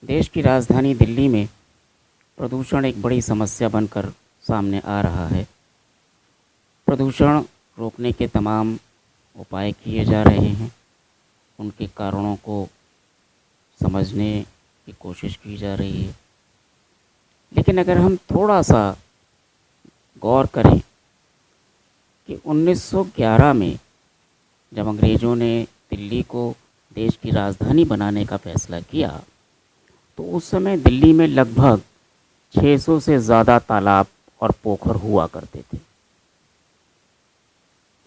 देश की राजधानी दिल्ली में प्रदूषण एक बड़ी समस्या बनकर सामने आ रहा है। प्रदूषण रोकने के तमाम उपाय किए जा रहे हैं। उनके कारणों को समझने की कोशिश की जा रही है। लेकिन अगर हम थोड़ा सा गौर करें कि 1911 में जब अंग्रेज़ों ने दिल्ली को देश की राजधानी बनाने का फ़ैसला किया, तो उस समय दिल्ली में लगभग 600 से ज़्यादा तालाब और पोखर हुआ करते थे।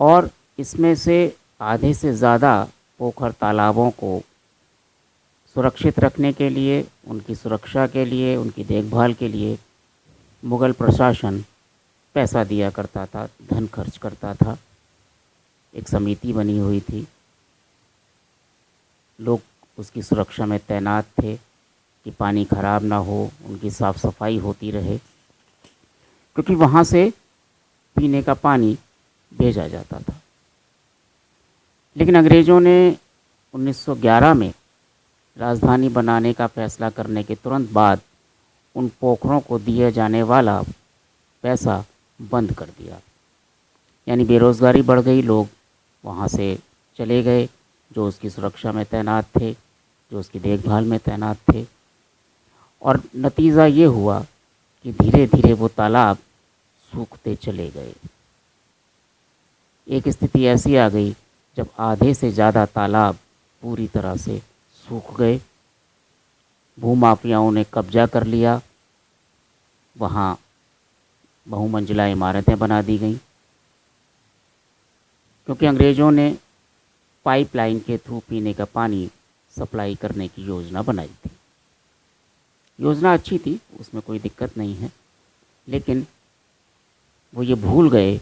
और इसमें से आधे से ज़्यादा पोखर तालाबों को सुरक्षित रखने के लिए, उनकी सुरक्षा के लिए, उनकी देखभाल के लिए मुग़ल प्रशासन पैसा दिया करता था, धन खर्च करता था। एक समिति बनी हुई थी, लोग उसकी सुरक्षा में तैनात थे कि पानी खराब ना हो, उनकी साफ़ सफाई होती रहे, क्योंकि वहाँ से पीने का पानी भेजा जाता था। लेकिन अंग्रेज़ों ने 1911 में राजधानी बनाने का फ़ैसला करने के तुरंत बाद उन पोखरों को दिए जाने वाला पैसा बंद कर दिया। यानी बेरोज़गारी बढ़ गई, लोग वहाँ से चले गए जो उसकी सुरक्षा में तैनात थे, जो उसकी देखभाल में तैनात थे। और नतीजा ये हुआ कि धीरे धीरे वो तालाब सूखते चले गए। एक स्थिति ऐसी आ गई जब आधे से ज़्यादा तालाब पूरी तरह से सूख गए। भूमाफियाओं ने कब्जा कर लिया, वहाँ बहुमंजिला इमारतें बना दी गईं, क्योंकि अंग्रेज़ों ने पाइपलाइन के थ्रू पीने का पानी सप्लाई करने की योजना बनाई थी। योजना अच्छी थी, उसमें कोई दिक्कत नहीं है, लेकिन वो ये भूल गए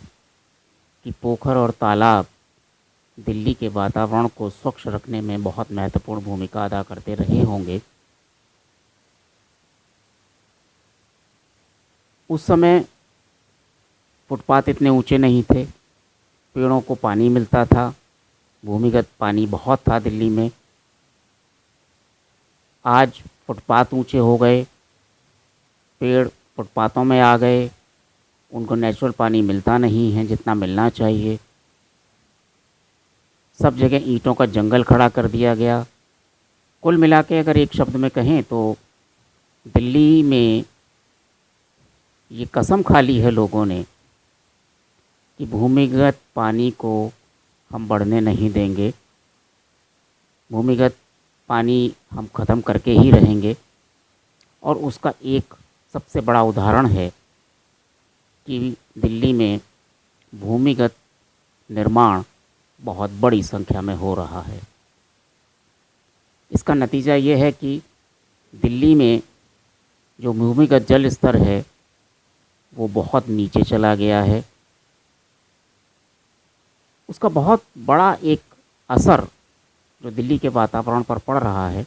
कि पोखर और तालाब दिल्ली के वातावरण को स्वच्छ रखने में बहुत महत्वपूर्ण भूमिका अदा करते रहे होंगे। उस समय फुटपाथ इतने ऊंचे नहीं थे, पेड़ों को पानी मिलता था, भूमिगत पानी बहुत था दिल्ली में। आज फुटपाथ ऊंचे हो गए, पेड़ फुटपाथों में आ गए, उनको नेचुरल पानी मिलता नहीं है जितना मिलना चाहिए। सब जगह ईंटों का जंगल खड़ा कर दिया गया। कुल मिला के अगर एक शब्द में कहें तो दिल्ली में ये कसम खा ली है लोगों ने कि भूमिगत पानी को हम बढ़ने नहीं देंगे, भूमिगत पानी हम ख़त्म करके ही रहेंगे। और उसका एक सबसे बड़ा उदाहरण है कि दिल्ली में भूमिगत निर्माण बहुत बड़ी संख्या में हो रहा है। इसका नतीजा ये है कि दिल्ली में जो भूमिगत जल स्तर है वो बहुत नीचे चला गया है। उसका बहुत बड़ा एक असर जो दिल्ली के वातावरण पर पड़ रहा है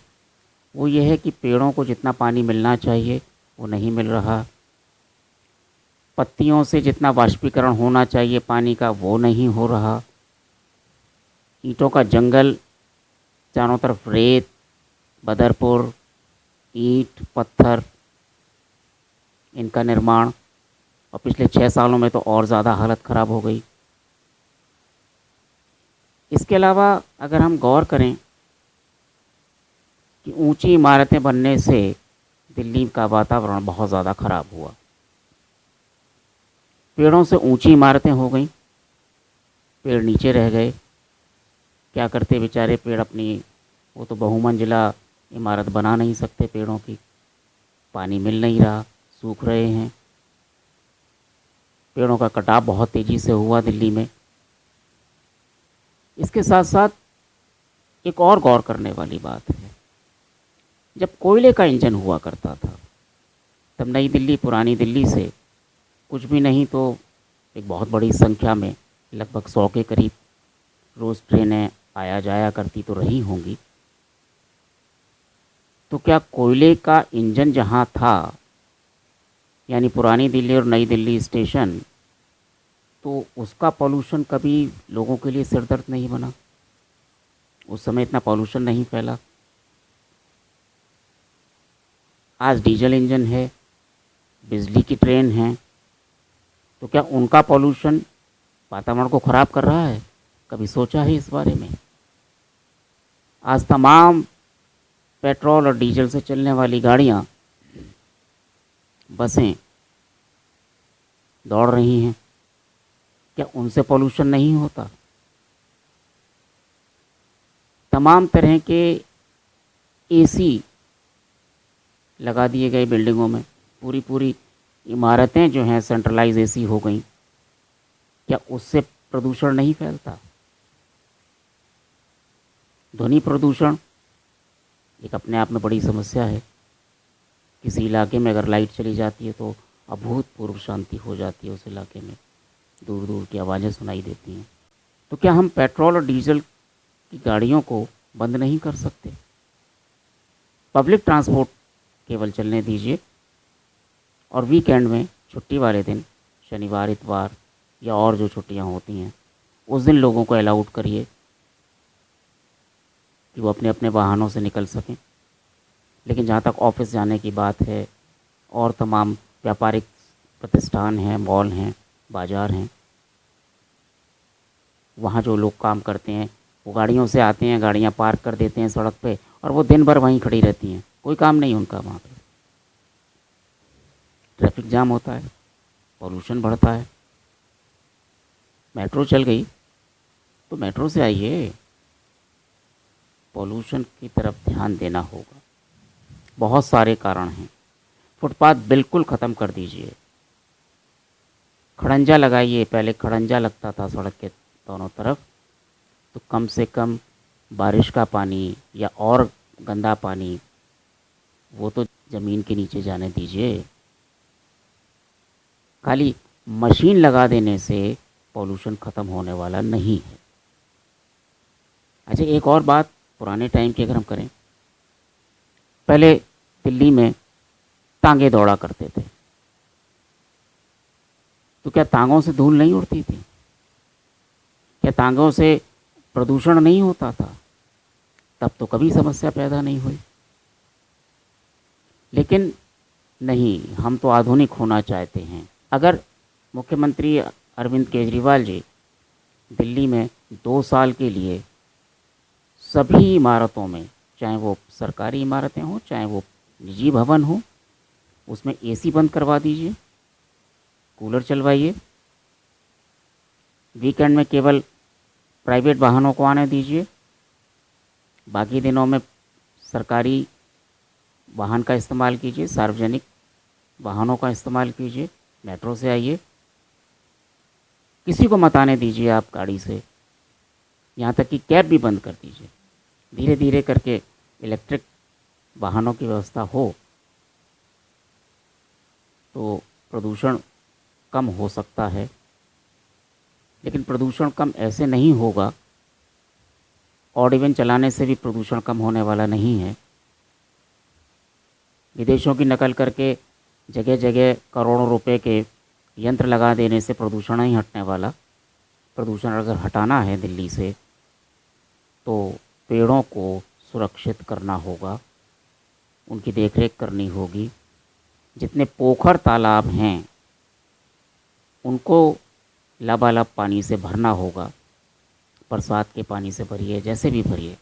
वो ये है कि पेड़ों को जितना पानी मिलना चाहिए वो नहीं मिल रहा, पत्तियों से जितना वाष्पीकरण होना चाहिए पानी का वो नहीं हो रहा, ईंटों का जंगल, चारों तरफ रेत, बदरपुर, ईंट, पत्थर, इनका निर्माण, और पिछले 6 सालों में तो और ज़्यादा हालत ख़राब हो गई। इसके अलावा अगर हम गौर करें कि ऊंची इमारतें बनने से दिल्ली का वातावरण बहुत ज़्यादा ख़राब हुआ। पेड़ों से ऊंची इमारतें हो गई, पेड़ नीचे रह गए। क्या करते बेचारे पेड़ अपनी, वो तो बहुमंजिला इमारत बना नहीं सकते पेड़ों की, पानी मिल नहीं रहा, सूख रहे हैं। पेड़ों का कटाव बहुत तेज़ी से हुआ दिल्ली में। इसके साथ साथ एक और गौर करने वाली बात है, जब कोयले का इंजन हुआ करता था तब नई दिल्ली पुरानी दिल्ली से कुछ भी नहीं तो एक बहुत बड़ी संख्या में, लगभग 100 के करीब रोज़ ट्रेनें आया जाया करती तो रही होंगी। तो क्या कोयले का इंजन जहाँ था, यानी पुरानी दिल्ली और नई दिल्ली स्टेशन, तो उसका पॉल्यूशन कभी लोगों के लिए सिरदर्द नहीं बना? उस समय इतना पॉल्यूशन नहीं फैला। आज डीजल इंजन है, बिजली की ट्रेन है, तो क्या उनका पॉल्यूशन वातावरण को ख़राब कर रहा है? कभी सोचा है इस बारे में? आज तमाम पेट्रोल और डीजल से चलने वाली गाड़ियाँ, बसें दौड़ रही हैं, क्या उनसे पॉल्यूशन नहीं होता? तमाम तरह के एसी लगा दिए गए बिल्डिंगों में, पूरी पूरी इमारतें जो हैं सेंट्रलाइज एसी हो गई, क्या उससे प्रदूषण नहीं फैलता? ध्वनि प्रदूषण एक अपने आप में बड़ी समस्या है। किसी इलाके में अगर लाइट चली जाती है तो अभूतपूर्व शांति हो जाती है उस इलाके में, दूर दूर की आवाज़ें सुनाई देती हैं। तो क्या हम पेट्रोल और डीजल की गाड़ियों को बंद नहीं कर सकते? पब्लिक ट्रांसपोर्ट केवल चलने दीजिए, और वीकेंड में छुट्टी वाले दिन, शनिवार इतवार या और जो छुट्टियां होती हैं, उस दिन लोगों को अलाउड करिए कि वो अपने अपने वाहनों से निकल सकें। लेकिन जहाँ तक ऑफिस जाने की बात है और तमाम व्यापारिक प्रतिष्ठान हैं, मॉल हैं, बाज़ार हैं, वहाँ जो लोग काम करते हैं वो गाड़ियों से आते हैं, गाड़ियाँ पार्क कर देते हैं सड़क पे, और वो दिन भर वहीं खड़ी रहती हैं, कोई काम नहीं उनका वहाँ पे। ट्रैफिक जाम होता है, पॉल्यूशन बढ़ता है। मेट्रो चल गई तो मेट्रो से आइए, पॉल्यूशन की तरफ ध्यान देना होगा। बहुत सारे कारण हैं। फुटपाथ बिल्कुल ख़त्म कर दीजिए, खड़ंजा लगाइए। पहले खड़ंजा लगता था सड़क के दोनों तरफ, तो कम से कम बारिश का पानी या और गंदा पानी वो तो ज़मीन के नीचे जाने दीजिए। खाली मशीन लगा देने से पॉल्यूशन ख़त्म होने वाला नहीं है। अच्छा, एक और बात पुराने टाइम की अगर हम करें, पहले दिल्ली में तांगे दौड़ा करते थे, तो क्या तांगों से धूल नहीं उड़ती थी? क्या तांगों से प्रदूषण नहीं होता था? तब तो कभी समस्या पैदा नहीं हुई। लेकिन नहीं, हम तो आधुनिक होना चाहते हैं। अगर मुख्यमंत्री अरविंद केजरीवाल जी दिल्ली में 2 साल के लिए सभी इमारतों में, चाहे वो सरकारी इमारतें हों चाहे वो निजी भवन हो, उसमें एसी बंद करवा दीजिए, कूलर चलवाइए, वीकेंड में केवल प्राइवेट वाहनों को आने दीजिए, बाकी दिनों में सरकारी वाहन का इस्तेमाल कीजिए, सार्वजनिक वाहनों का इस्तेमाल कीजिए, मेट्रो से आइए, किसी को मत आने दीजिए आप गाड़ी से, यहाँ तक कि कैब भी बंद कर दीजिए। धीरे धीरे करके इलेक्ट्रिक वाहनों की व्यवस्था हो तो प्रदूषण कम हो सकता है। लेकिन प्रदूषण कम ऐसे नहीं होगा, ऑड इवन चलाने से भी प्रदूषण कम होने वाला नहीं है। विदेशों की नकल करके जगह जगह करोड़ों रुपए के यंत्र लगा देने से प्रदूषण नहीं हटने वाला। प्रदूषण अगर हटाना है दिल्ली से तो पेड़ों को सुरक्षित करना होगा, उनकी देखरेख करनी होगी। जितने पोखर तालाब हैं उनको लबालब पानी से भरना होगा, बरसात के पानी से भरिए, जैसे भी भरिए,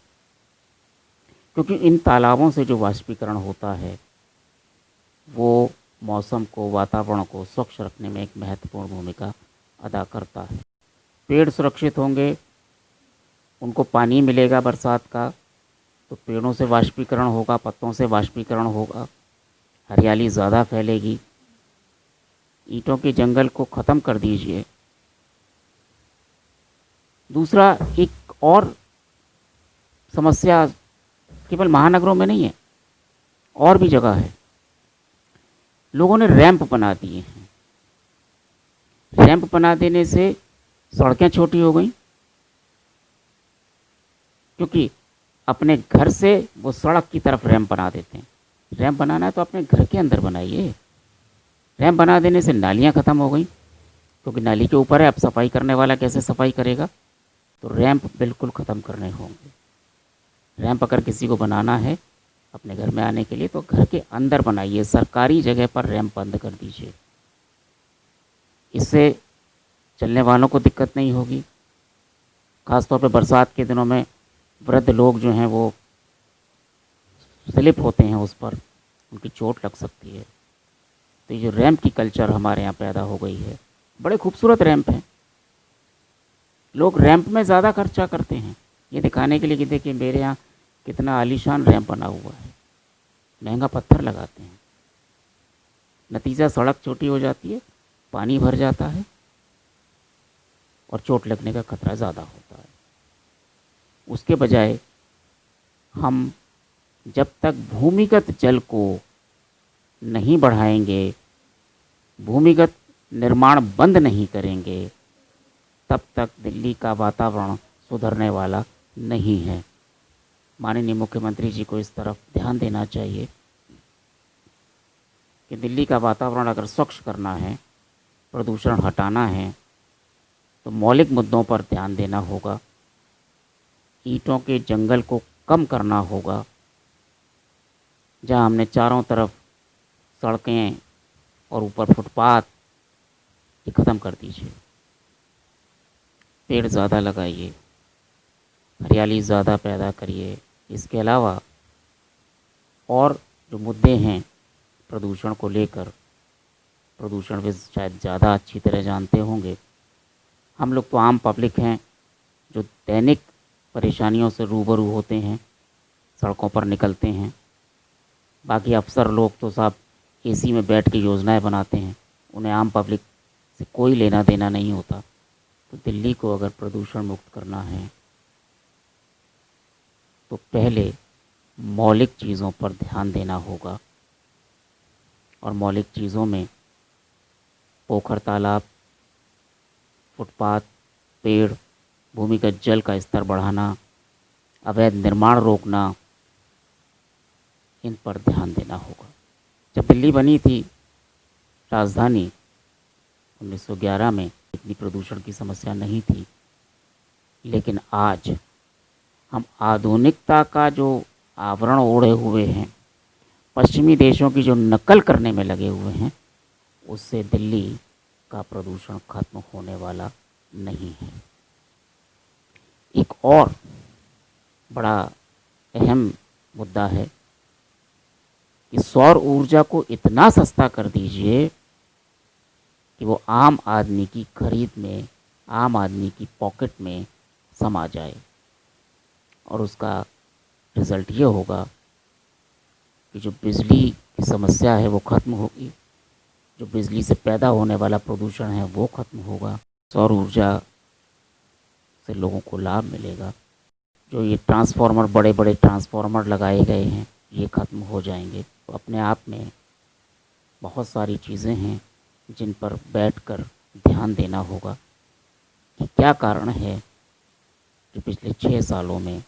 क्योंकि इन तालाबों से जो वाष्पीकरण होता है वो मौसम को, वातावरण को स्वच्छ रखने में एक महत्वपूर्ण भूमिका अदा करता है। पेड़ सुरक्षित होंगे, उनको पानी मिलेगा बरसात का, तो पेड़ों से वाष्पीकरण होगा, पत्तों से वाष्पीकरण होगा, हरियाली ज़्यादा फैलेगी। ईंटों के जंगल को ख़त्म कर दीजिए। दूसरा, एक और समस्या केवल महानगरों में नहीं है, और भी जगह है। लोगों ने रैंप बना दिए हैं। रैंप बना देने से सड़कें छोटी हो गई, क्योंकि अपने घर से वो सड़क की तरफ रैंप बना देते हैं। रैंप बनाना है तो अपने घर के अंदर बनाइए। रैंप बना देने से नालियाँ ख़त्म हो गई, क्योंकि नाली के ऊपर है, अब सफाई करने वाला कैसे सफाई करेगा? तो रैंप बिल्कुल ख़त्म करने होंगे। रैंप अगर किसी को बनाना है अपने घर में आने के लिए, तो घर के अंदर बनाइए, सरकारी जगह पर रैंप बंद कर दीजिए। इससे चलने वालों को दिक्कत नहीं होगी। ख़ासतौर पे बरसात के दिनों में वृद्ध लोग जो हैं वो स्लिप होते हैं उस पर, उनकी चोट लग सकती है। तो ये जो रैंप की कल्चर हमारे यहाँ पैदा हो गई है, बड़े खूबसूरत रैंप हैं। लोग रैंप में ज़्यादा खर्चा करते हैं ये दिखाने के लिए कि देखिए मेरे यहाँ कितना आलीशान रैंप बना हुआ है, महंगा पत्थर लगाते हैं। नतीजा सड़क छोटी हो जाती है, पानी भर जाता है और चोट लगने का खतरा ज़्यादा होता है। उसके बजाय हम जब तक भूमिगत जल को नहीं बढ़ाएंगे, भूमिगत निर्माण बंद नहीं करेंगे, तब तक दिल्ली का वातावरण सुधरने वाला नहीं है। माननीय मुख्यमंत्री जी को इस तरफ ध्यान देना चाहिए कि दिल्ली का वातावरण अगर स्वच्छ करना है, प्रदूषण हटाना है, तो मौलिक मुद्दों पर ध्यान देना होगा। ईंटों के जंगल को कम करना होगा। जहाँ हमने चारों तरफ सड़कें और ऊपर फुटपाथ, ये ख़त्म कर दीजिए। पेड़ ज़्यादा लगाइए, हरियाली ज़्यादा पैदा करिए। इसके अलावा और जो मुद्दे हैं प्रदूषण को लेकर, प्रदूषण वे शायद ज़्यादा अच्छी तरह जानते होंगे। हम लोग तो आम पब्लिक हैं जो दैनिक परेशानियों से रूबरू होते हैं, सड़कों पर निकलते हैं। बाकी अफसर लोग तो साहब एसी में बैठ के योजनाएं बनाते हैं, उन्हें आम पब्लिक से कोई लेना देना नहीं होता। तो दिल्ली को अगर प्रदूषण मुक्त करना है तो पहले मौलिक चीज़ों पर ध्यान देना होगा। और मौलिक चीज़ों में पोखर, तालाब, फुटपाथ, पेड़, भूमिगत जल का स्तर बढ़ाना, अवैध निर्माण रोकना, इन पर ध्यान देना होगा। जब दिल्ली बनी थी राजधानी 1911 में, इतनी प्रदूषण की समस्या नहीं थी। लेकिन आज हम आधुनिकता का जो आवरण ओढ़े हुए हैं, पश्चिमी देशों की जो नकल करने में लगे हुए हैं, उससे दिल्ली का प्रदूषण खत्म होने वाला नहीं है। एक और बड़ा अहम मुद्दा है कि सौर ऊर्जा को इतना सस्ता कर दीजिए कि वो आम आदमी की खरीद में, आम आदमी की पॉकेट में समा जाए। और उसका रिज़ल्ट ये होगा कि जो बिजली की समस्या है वो ख़त्म होगी, जो बिजली से पैदा होने वाला प्रदूषण है वो ख़त्म होगा, सौर ऊर्जा से लोगों को लाभ मिलेगा। जो ये ट्रांसफार्मर, बड़े बड़े ट्रांसफार्मर लगाए गए हैं, ये ख़त्म हो जाएंगे। तो अपने आप में बहुत सारी चीज़ें हैं जिन पर बैठकर ध्यान देना होगा कि क्या कारण है कि पिछले 6 सालों में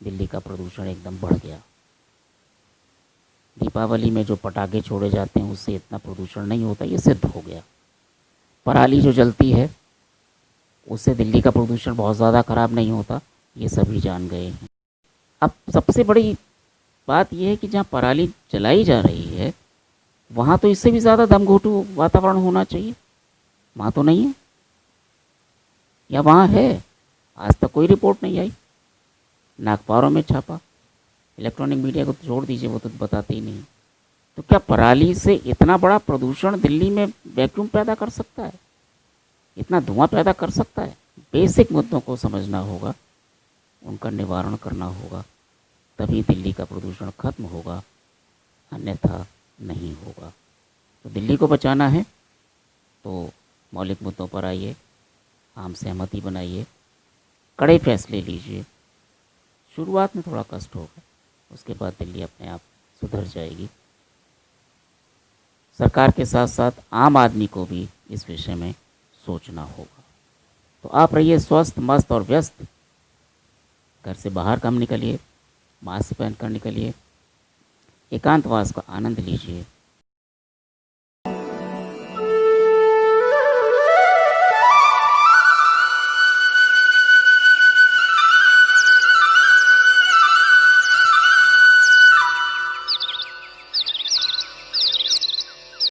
दिल्ली का प्रदूषण एकदम बढ़ गया। दीपावली में जो पटाखे छोड़े जाते हैं उससे इतना प्रदूषण नहीं होता, ये सिद्ध हो गया। पराली जो जलती है उससे दिल्ली का प्रदूषण बहुत ज़्यादा ख़राब नहीं होता, ये सभी जान गए हैं। अब सबसे बड़ी बात यह है कि जहाँ पराली जलाई जा रही है वहाँ तो इससे भी ज़्यादा दमघोटू वातावरण होना चाहिए, वहाँ तो नहीं है, या वहाँ है? आज तक कोई रिपोर्ट नहीं आई, ना अखबारों में छापा, इलेक्ट्रॉनिक मीडिया को तो छोड़ दीजिए, वो तो बताते ही नहीं। तो क्या पराली से इतना बड़ा प्रदूषण दिल्ली में वैक्यूम पैदा कर सकता है, इतना धुआं पैदा कर सकता है? बेसिक मुद्दों को समझना होगा, उनका निवारण करना होगा, तभी दिल्ली का प्रदूषण खत्म होगा, अन्यथा नहीं होगा। तो दिल्ली को बचाना है तो मौलिक मुद्दों पर आइए, आम सहमति बनाइए, कड़े फैसले लीजिए। शुरुआत में थोड़ा कष्ट होगा, उसके बाद दिल्ली अपने आप सुधर जाएगी। सरकार के साथ साथ आम आदमी को भी इस विषय में सोचना होगा। तो आप रहिए स्वस्थ, मस्त और व्यस्त। घर से बाहर कम निकलिए, मास्क पहन कर निकलिए, एकांतवास का आनंद लीजिए।